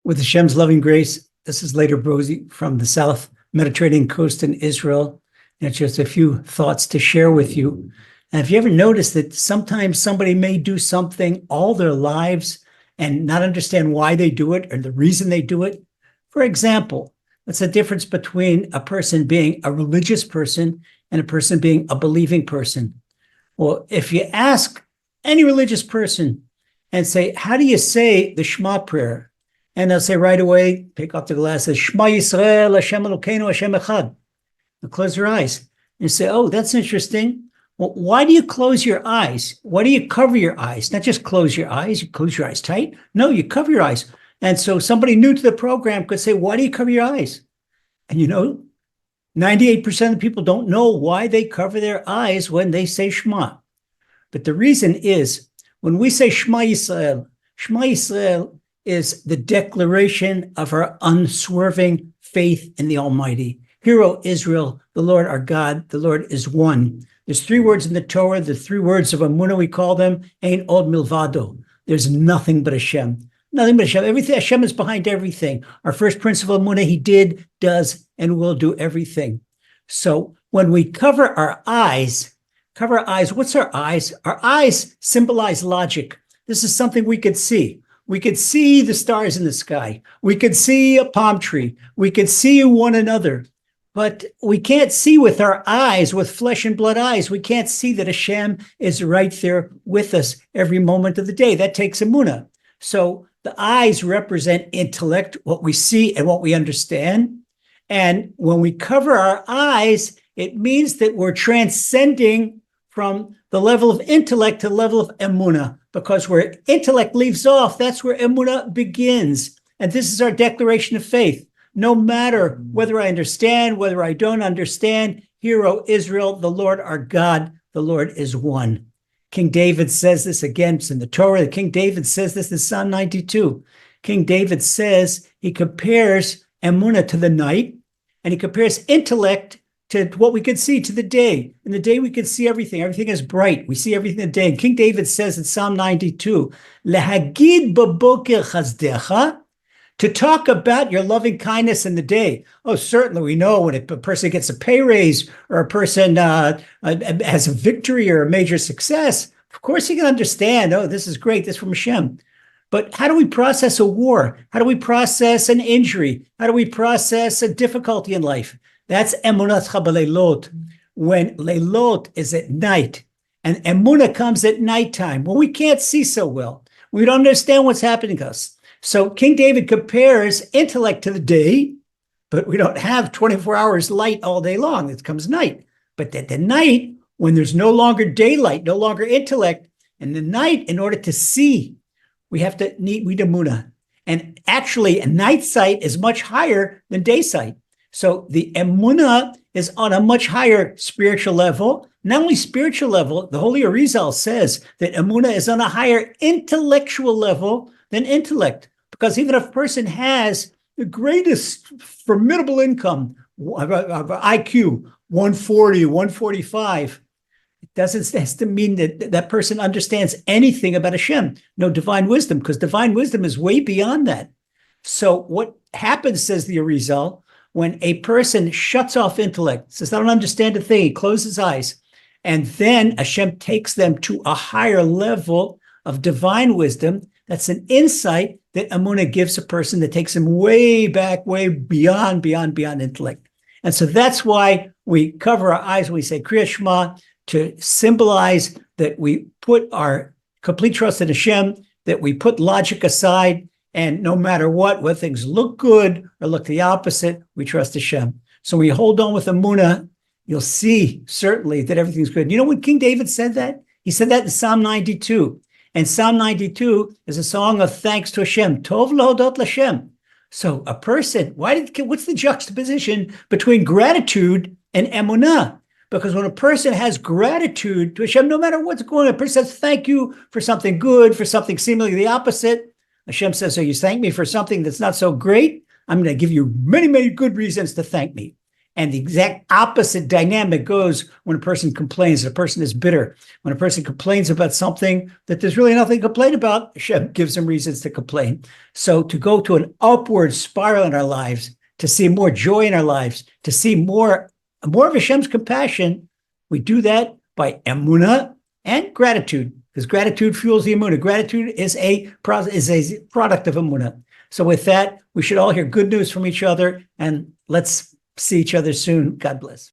With Hashem's loving grace, this is later Brosi from the South Mediterranean coast in Israel. And just a few thoughts to share with you. And have you ever noticed that sometimes somebody may do something all their lives and not understand why they do it or the reason they do it? For example, what's the difference between a person being a religious person and a person being a believing person? Well, if you ask any religious person and say, how do you say the Shema prayer? And they'll say right away, pick up the glasses, Shema Yisrael, Hashem Elokeinu, Hashem Echad. They'll close their eyes and say, oh, that's interesting. Well, why do you close your eyes? Why do you cover your eyes? Not just close your eyes, you close your eyes tight. No, you cover your eyes. And so somebody new to the program could say, why do you cover your eyes? And 98% of the people don't know why they cover their eyes when they say Shema. But the reason is, when we say Shema Yisrael is the declaration of our unswerving faith in the Almighty. Hear, O Israel, the Lord our God, the Lord is one. There's 3 words in the Torah, the 3 words of Emuna, we call them, Ein od milvado. There's nothing but Hashem. Nothing but Hashem. Everything, Hashem is behind everything. Our first principle of Emuna, he did, does, and will do everything. So when we cover our eyes, what's our eyes? Our eyes symbolize logic. This is something we could see. We could see the stars in the sky. We could see a palm tree. We could see one another. But we can't see with our eyes, with flesh and blood eyes. We can't see that Hashem is right there with us every moment of the day. That takes Emuna. So the eyes represent intellect, what we see and what we understand. And when we cover our eyes, it means that we're transcending from the level of intellect to the level of Emuna, because where intellect leaves off, that's where Emuna begins. And this is our declaration of faith. No matter whether I understand, whether I don't understand, hear, O Israel, the Lord our God, the Lord is one. King David says this again, it's in the Torah. King David says this in Psalm 92. King David says, he compares Emuna to the night, and he compares intellect to what we could see, to the day. In the day, we could see everything. Everything is bright. We see everything in the day. And King David says in Psalm 92, Lehagid baboker chazdecha, to talk about your loving kindness in the day. Oh, certainly we know when a person gets a pay raise or a person has a victory or a major success, of course you can understand, oh, this is great, this is from Hashem. But how do we process a war? How do we process an injury? How do we process a difficulty in life? That's Emunat Chabaleilot. When Leilot is at night and Emuna comes at nighttime, when we can't see so well, we don't understand what's happening to us. So King David compares intellect to the day, but we don't have 24 hours light all day long. It comes night. But at the night, when there's no longer daylight, no longer intellect, in the night, in order to see, we have to need Emuna. And actually, a night sight is much higher than day sight. So the Emuna is on a much higher spiritual level. Not only spiritual level, the Holy Arizal says that Emuna is on a higher intellectual level than intellect. Because even if a person has the greatest formidable income, IQ, 140, 145, it doesn't has to mean that that person understands anything about Hashem. No divine wisdom, because divine wisdom is way beyond that. So what happens, says the Arizal, when a person shuts off intellect, says, I don't understand a thing, he closes his eyes, and then Hashem takes them to a higher level of divine wisdom, that's an insight that Emuna gives a person that takes him way back, way beyond intellect. And so that's why we cover our eyes when we say Kriya Shema, to symbolize that we put our complete trust in Hashem, that we put logic aside, and no matter what, whether things look good or look the opposite, we trust Hashem. So when you hold on with Emuna, you'll see certainly that everything's good. You know when King David said that? He said that in Psalm 92. And Psalm 92 is a song of thanks to Hashem. Tov lahodot Hashem. So a person, what's the juxtaposition between gratitude and Emunah? Because when a person has gratitude to Hashem, no matter what's going on, a person says, thank you for something good, for something seemingly the opposite. Hashem says, so you thank me for something that's not so great? I'm going to give you many, many good reasons to thank me. And the exact opposite dynamic goes when a person complains, a person is bitter. When a person complains about something that there's really nothing to complain about, Hashem gives them reasons to complain. So to go to an upward spiral in our lives, to see more joy in our lives, to see more of Hashem's compassion, we do that by Emuna and gratitude, because gratitude fuels the Emuna. Gratitude is a product of Emuna. So with that, we should all hear good news from each other, and let's see each other soon. God bless.